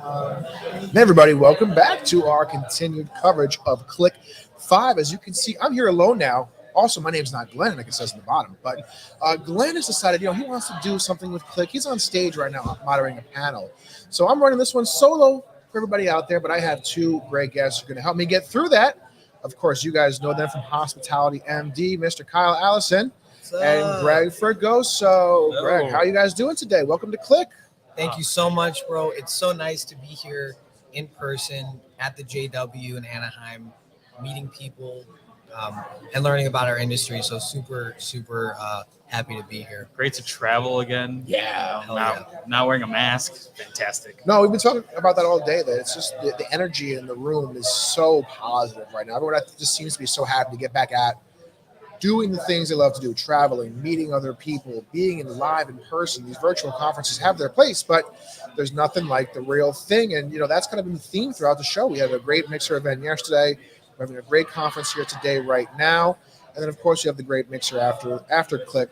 Hey everybody, welcome back to our continued coverage of CLIC 5. As you can see, I'm here alone now. Also, my name's not Glenn, like it says in the bottom, but Glenn has decided, he wants to do something with CLIC. He's on stage right now moderating a panel. So I'm running this one solo for everybody out there, but I have two great guests who are going to help me get through that. Of course, you guys know them from Hospitality MD, Mr. Kyle Allison and Greg Fregoso. Greg, how are you guys doing today? Welcome to CLIC. Thank you so much, bro. It's so nice to be here in person at the JW in Anaheim, meeting people and learning about our industry. So super happy to be here. Great to travel again. Yeah. Not wearing a mask. Fantastic. No, we've been talking about that all day. That it's just the energy in the room is so positive right now. Everyone just seems to be so happy to get back at doing the things they love to do, traveling, meeting other people, being in live in person. These virtual conferences have their place, but there's nothing like the real thing. And, that's kind of been the theme throughout the show. We had a great mixer event yesterday. We're having a great conference here today right now. And then, of course, you have the great mixer after CLIC.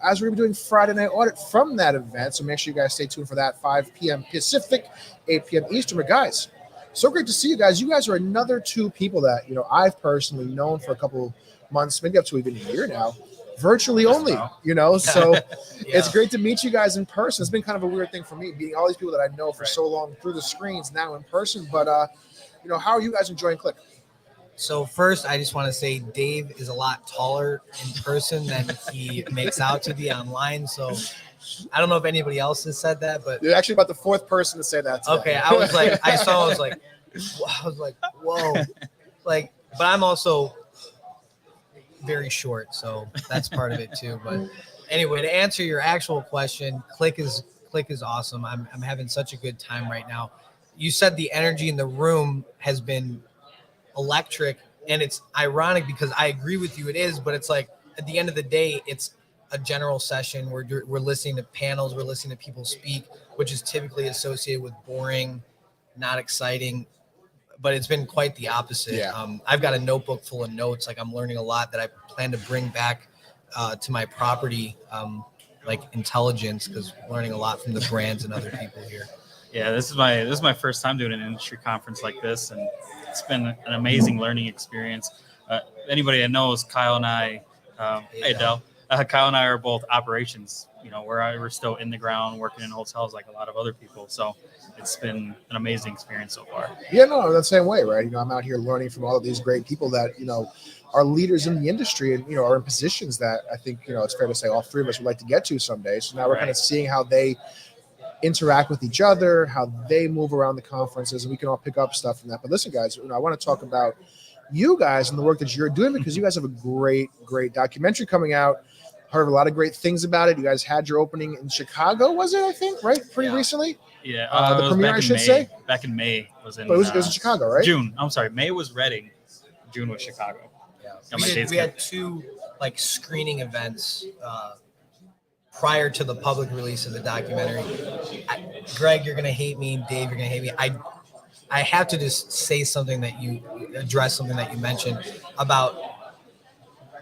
As we're going to be doing Friday Night Audit from that event, so make sure you guys stay tuned for that, 5 p.m. Pacific, 8 p.m. Eastern. But, guys, so great to see you guys. You guys are another two people that, I've personally known for a couple months, maybe up to even a year now, virtually only, so It's great to meet you guys in person. It's been kind of a weird thing for me, meeting all these people that I know for so long through the screens, now in person. But, how are you guys enjoying CLIC? So first, I just want to say Dave is a lot taller in person than he makes out to be online. So I don't know if anybody else has said that, but you're actually about the fourth person to say that today. Okay, I was like, whoa, but I'm also very short, so that's part of it too. But anyway, to answer your actual question, CLIC is awesome. I'm having such a good time right now. You said the energy in the room has been electric, and it's ironic because I agree with you, it is, but it's like at the end of the day, it's a general session. We're listening to panels, we're listening to people speak, which is typically associated with boring, not exciting. But it's been quite the opposite. Yeah. I've got a notebook full of notes. Like, I'm learning a lot that I plan to bring back to my property, like intelligence, because learning a lot from the brands and other people here. Yeah, this is my first time doing an industry conference like this, and it's been an amazing learning experience. Anybody that knows Kyle and I, hey Del, Kyle and I are both operations. We're still in the ground working in hotels like a lot of other people. So it's been an amazing experience so far. Yeah, no, the same way, right? I'm out here learning from all of these great people that, are leaders in the industry and, are in positions that I think, it's fair to say all three of us would like to get to someday. So now we're kind of seeing how they interact with each other, how they move around the conferences, and we can all pick up stuff from that. But listen, guys, I want to talk about you guys and the work that you're doing, because you guys have a great documentary coming out. Heard a lot of great things about it. You guys had your opening in Chicago, was it? I think, right? Pretty recently. Yeah, the premiere, I should say. Back in May was in. But it was in Chicago, right? June. I'm sorry, May was Reading. June was Chicago. Yeah, we had two screening events prior to the public release of the documentary. Greg, you're gonna hate me. Dave, you're gonna hate me. I have to just say something that you address, something that you mentioned about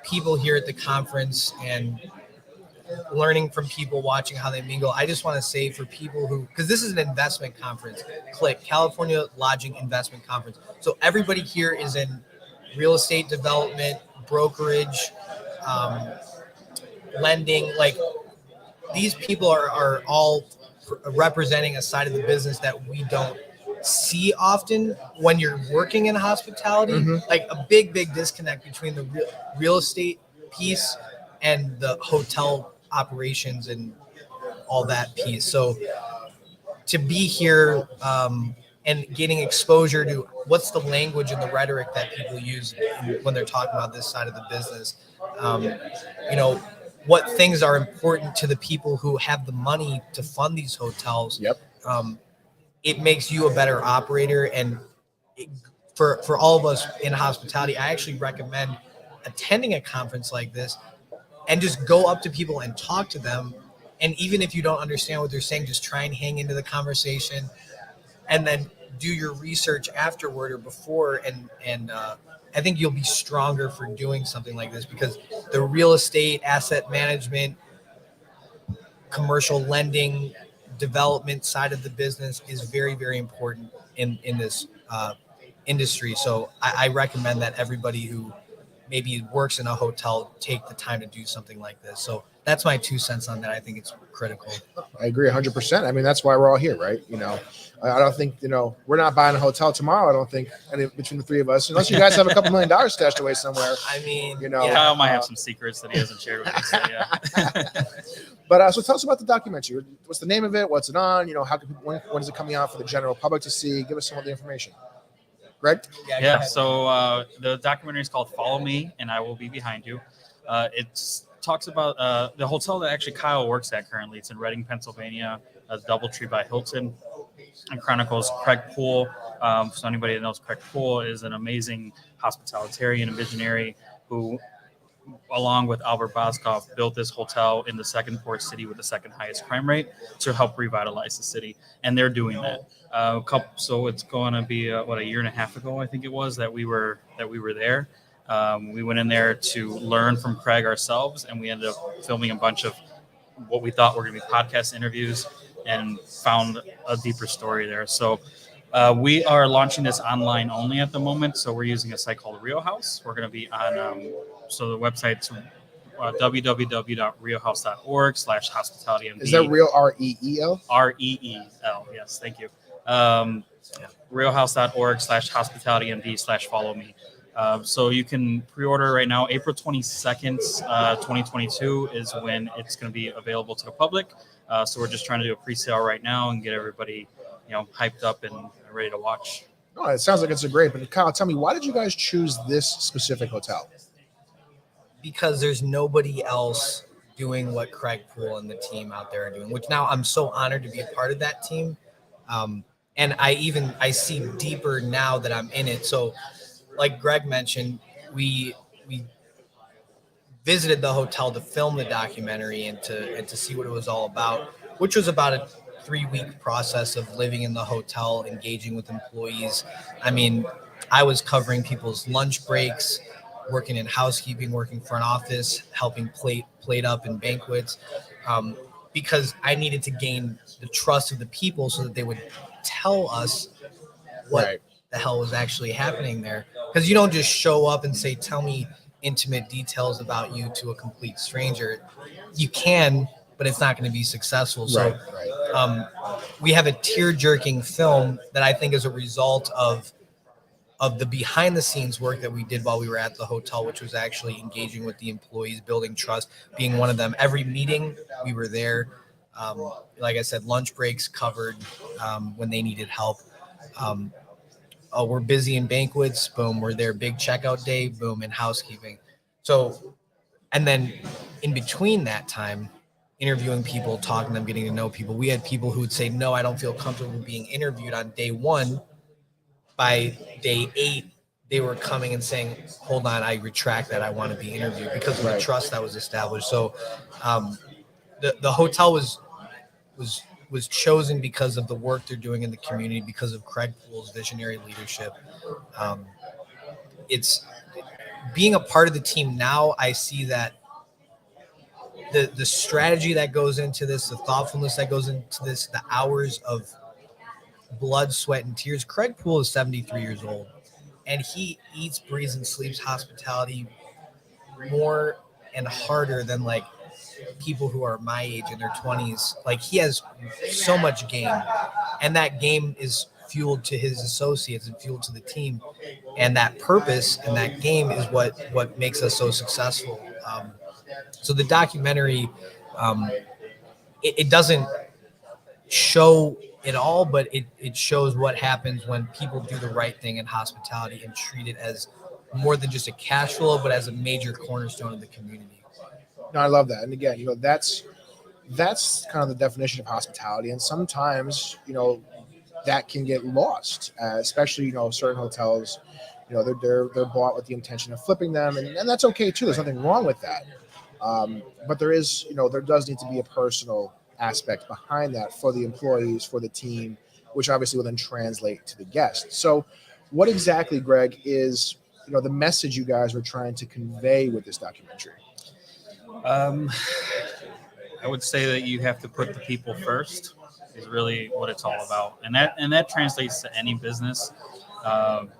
people here at the conference and learning from people, watching how they mingle. I just want to say for people because this is an investment conference, CLIC, California Lodging Investment Conference. So everybody here is in real estate development, brokerage, lending. Like, these people are all representing a side of the business that we don't see often when you're working in hospitality. Mm-hmm. Like, a big disconnect between the real estate piece and the hotel operations and all that piece. So to be here and getting exposure to what's the language and the rhetoric that people use when they're talking about this side of the business, what things are important to the people who have the money to fund these hotels. Yep. It makes you a better operator. And for all of us in hospitality, I actually recommend attending a conference like this and just go up to people and talk to them. And even if you don't understand what they're saying, just try and hang into the conversation, and then do your research afterward or before. And I think you'll be stronger for doing something like this, because the real estate, asset management, commercial lending, development side of the business is very, very important in this industry. So I recommend that everybody who maybe works in a hotel take the time to do something like this. So that's my 2 cents on that. I think it's critical. I agree 100%. I mean, that's why we're all here, right? I don't think, we're not buying a hotel tomorrow. I don't think between the three of us, unless you guys have a couple $1 million stashed away somewhere. I mean, Kyle might have some secrets that he hasn't shared with us. So, yeah. But so tell us about the documentary. What's the name of it? What's it on? How can when is it coming out for the general public to see? Give us some of the information. Greg? Yeah. So the documentary is called "Follow Me, and I Will Be Behind You." It talks about the hotel that actually Kyle works at currently. It's in Reading, Pennsylvania, DoubleTree by Hilton, and chronicles Craig Poole. So anybody that knows Craig Poole is an amazing hospitalitarian and visionary who, along with Albert Boskoff, built this hotel in the second port city with the second highest crime rate to help revitalize the city. And they're doing that. So it's going to be a year and a half ago, I think it was, that we were there. We went in there to learn from Craig ourselves, and we ended up filming a bunch of what we thought were going to be podcast interviews and found a deeper story there. So we are launching this online only at the moment. So we're using a site called Rio House. We're going to be on, so the website's www.riohouse.org/hospitalitymd. Is that real REEL? REEL, yes, thank you. riohouse.org/hospitalitymd/follow me. So you can pre-order right now. April 22nd, 2022 is when it's going to be available to the public. So we're just trying to do a pre-sale right now and get everybody, hyped up and ready to watch. Oh, it sounds like it's a great. But Kyle, tell me, why did you guys choose this specific hotel? Because there's nobody else doing what Craig Poole and the team out there are doing, which now I'm so honored to be a part of that team. And I see deeper now that I'm in it. So like Greg mentioned, we visited the hotel to film the documentary and to see what it was all about, which was about a 3-week process of living in the hotel, engaging with employees. I mean, I was covering people's lunch breaks, working in housekeeping, working front office, helping plate up in banquets, because I needed to gain the trust of the people so that they would tell us what the hell was actually happening there. Because you don't just show up and say, tell me intimate details about you to a complete stranger. You can, but it's not going to be successful. So we have a tear-jerking film that I think is a result of the behind-the-scenes work that we did while we were at the hotel, which was actually engaging with the employees, building trust, being one of them. Every meeting, we were there. Like I said, lunch breaks covered when they needed help. We're busy in banquets, boom, we're there. Big checkout day, boom, in housekeeping. So, and then in between that time, interviewing people, talking to them, getting to know people. We had people who would say, no, I don't feel comfortable being interviewed on day 1. By day 8, they were coming and saying, hold on, I retract that. I want to be interviewed because of the trust that was established. So the hotel was chosen because of the work they're doing in the community, because of Craig Poole's visionary leadership. It's being a part of the team now. I see that the strategy that goes into this, the thoughtfulness that goes into this, the hours of blood, sweat, and tears. Craig Poole is 73 years old, and he eats, breathes, and sleeps hospitality more and harder than like people who are my age in their 20s. Like, he has so much game, and that game is fueled to his associates and fueled to the team, and that purpose and that game is what makes us so successful. So the documentary, it doesn't show it all, but it shows what happens when people do the right thing in hospitality and treat it as more than just a cash flow, but as a major cornerstone of the community. No, I love that. And again, that's kind of the definition of hospitality. And sometimes, that can get lost, especially, certain hotels, they're bought with the intention of flipping them. And that's okay too. There's nothing wrong with that. But there is, there does need to be a personal aspect behind that for the employees, for the team, which obviously will then translate to the guests. So what exactly, Greg, is, the message you guys were trying to convey with this documentary? I would say that you have to put the people first. is really what it's all about, and that translates to any business. Um,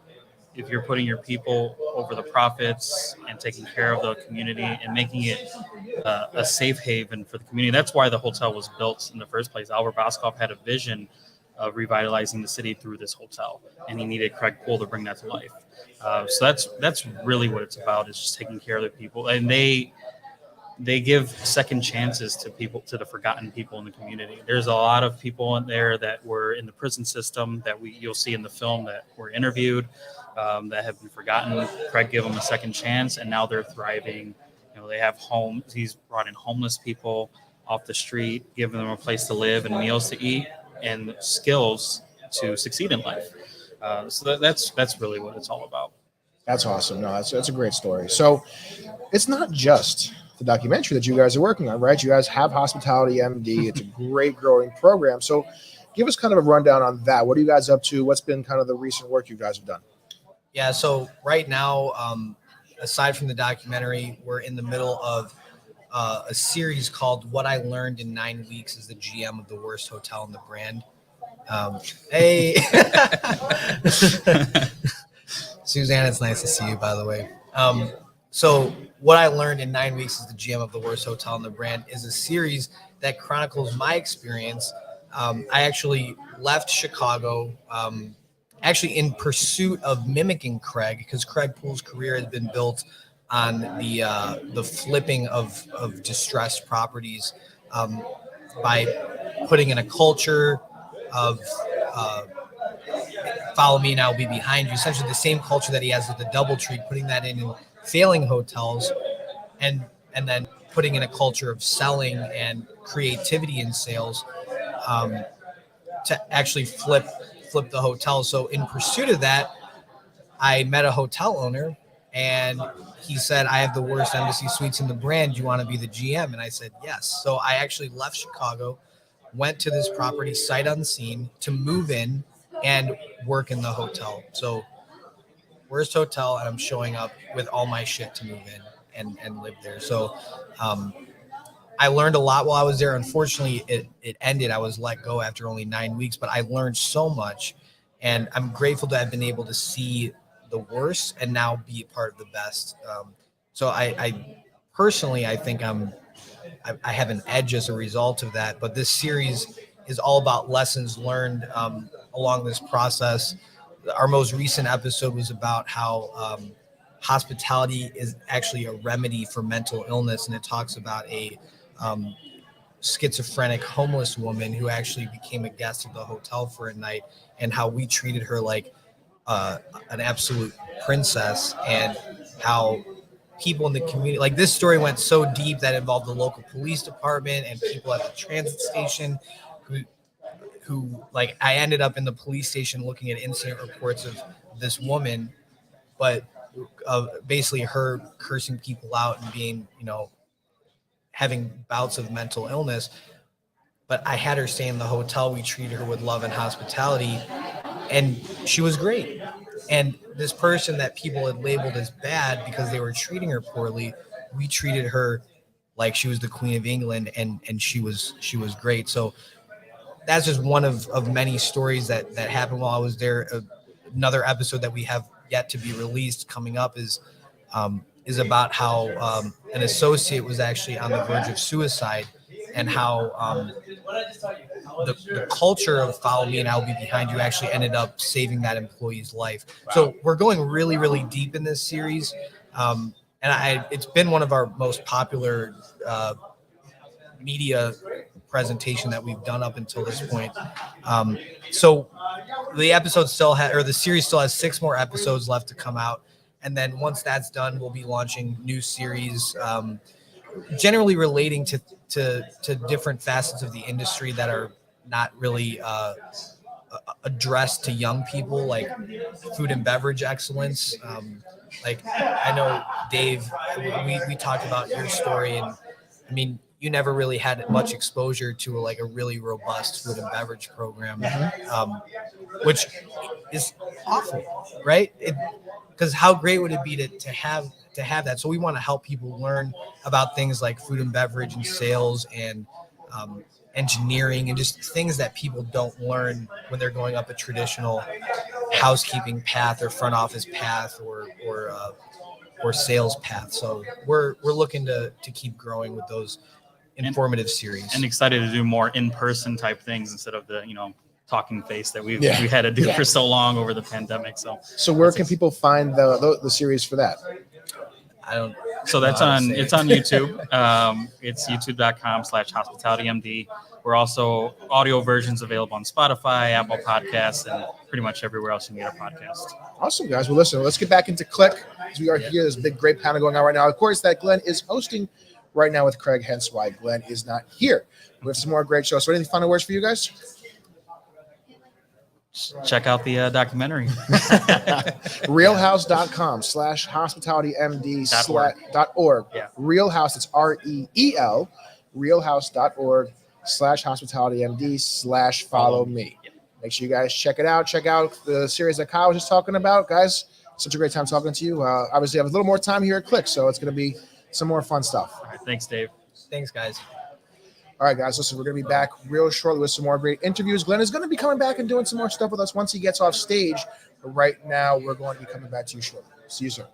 if you're putting your people over the profits and taking care of the community and making it a safe haven for the community, that's why the hotel was built in the first place. Albert Boskoff had a vision of revitalizing the city through this hotel, and he needed Craig Poole to bring that to life. So that's really what it's about, is just taking care of the people, and they give second chances to people, to the forgotten people in the community. There's a lot of people in there that were in the prison system that you'll see in the film that were interviewed, that have been forgotten. Craig gave them a second chance, and now they're thriving. They have homes. He's brought in homeless people off the street, giving them a place to live and meals to eat and skills to succeed in life. So that's really what it's all about. That's awesome. No, that's a great story. So it's not just the documentary that you guys are working on, right? You guys have Hospitality MD. It's a great growing program. So give us kind of a rundown on that. What are you guys up to? What's been kind of the recent work you guys have done? Yeah, so right now, aside from the documentary, we're in the middle of a series called What I Learned in 9 Weeks as the GM of the Worst Hotel in the Brand. Hey, Suzanne, it's nice to see you, by the way. So What I Learned in 9 Weeks as the GM of the Worst Hotel in the Brand is a series that chronicles my experience. I actually left Chicago, actually in pursuit of mimicking Craig, because Craig Poole's career has been built on the flipping of distressed properties, by putting in a culture of follow me and I'll be behind you, essentially the same culture that he has with the DoubleTree, putting that in failing hotels, and then putting in a culture of selling and creativity in sales, to actually flip the hotel. So in pursuit of that, I met a hotel owner, and he said, I have the worst Embassy Suites in the brand. Do you want to be the GM? And I said, yes. So I actually left Chicago, went to this property sight unseen to move in and work in the hotel. So worst hotel, and I'm showing up with all my shit to move in and live there. So I learned a lot while I was there. Unfortunately, it ended. I was let go after only 9 weeks, but I learned so much, and I'm grateful to have been able to see the worst and now be a part of the best. So I personally, I think I have an edge as a result of that. But this series is all about lessons learned along this process. Our most recent episode was about how hospitality is actually a remedy for mental illness, and it talks about a schizophrenic homeless woman who actually became a guest of the hotel for a night, and how we treated her like an absolute princess, and how people in the community, like this story went so deep that it involved the local police department and people at the transit station who like, I ended up in the police station looking at incident reports of this woman, but basically her cursing people out and being, having bouts of mental illness. But I had her stay in the hotel. We treated her with love and hospitality, and she was great. And this person that people had labeled as bad because they were treating her poorly, we treated her like she was the Queen of England, and she was great. So that's just one of many stories that happened while I was there. Another episode that we have yet to be released coming up is about how an associate was actually on the verge of suicide, and how the culture of follow me and I'll be behind you actually ended up saving that employee's life. Wow. So we're going really, really deep in this series. And it's been one of our most popular media presentation that we've done up until this point. So the episode the series still has 6 more episodes left to come out. And then once that's done, we'll be launching new series, generally relating to different facets of the industry that are not really addressed to young people, like food and beverage excellence. Like I know, Dave, we talked about your story, and I mean, you never really had much exposure to a really robust food and beverage program, which is awful, right? Because how great would it be to have that? So we want to help people learn about things like food and beverage and sales, and engineering and just things that people don't learn when they're going up a traditional housekeeping path or front office path or sales path. So we're looking to keep growing with those informative series. And excited to do more in-person type things instead of the, talking face that we had to do for so long over the pandemic. So where can people find the series for that? So it's on YouTube. It's youtube.com/hospitalitymd. We're also audio versions available on Spotify, Apple Podcasts, and pretty much everywhere else you can get a podcast. Awesome, guys. Well, listen, let's get back into CLIC. As we are here, there's a big, great panel going on right now. Of course, that Glenn is hosting right now with Craig, hence why Glenn is not here. We have some more great shows. So any final words for you guys? Check out the documentary. realhouse.com/hospitalitymd.org. Yeah. Realhouse, it's REEL, realhouse.org/hospitalitymd/follow me. Make sure you guys check it out. Check out the series that Kyle was just talking about. Guys, such a great time talking to you. Obviously, I have a little more time here at CLIC, so it's going to be some more fun stuff. All right, thanks, Dave. Thanks, guys. All right, guys, listen, we're going to be back real shortly with some more great interviews. Glenn is going to be coming back and doing some more stuff with us once he gets off stage. But right now, we're going to be coming back to you shortly. See you soon.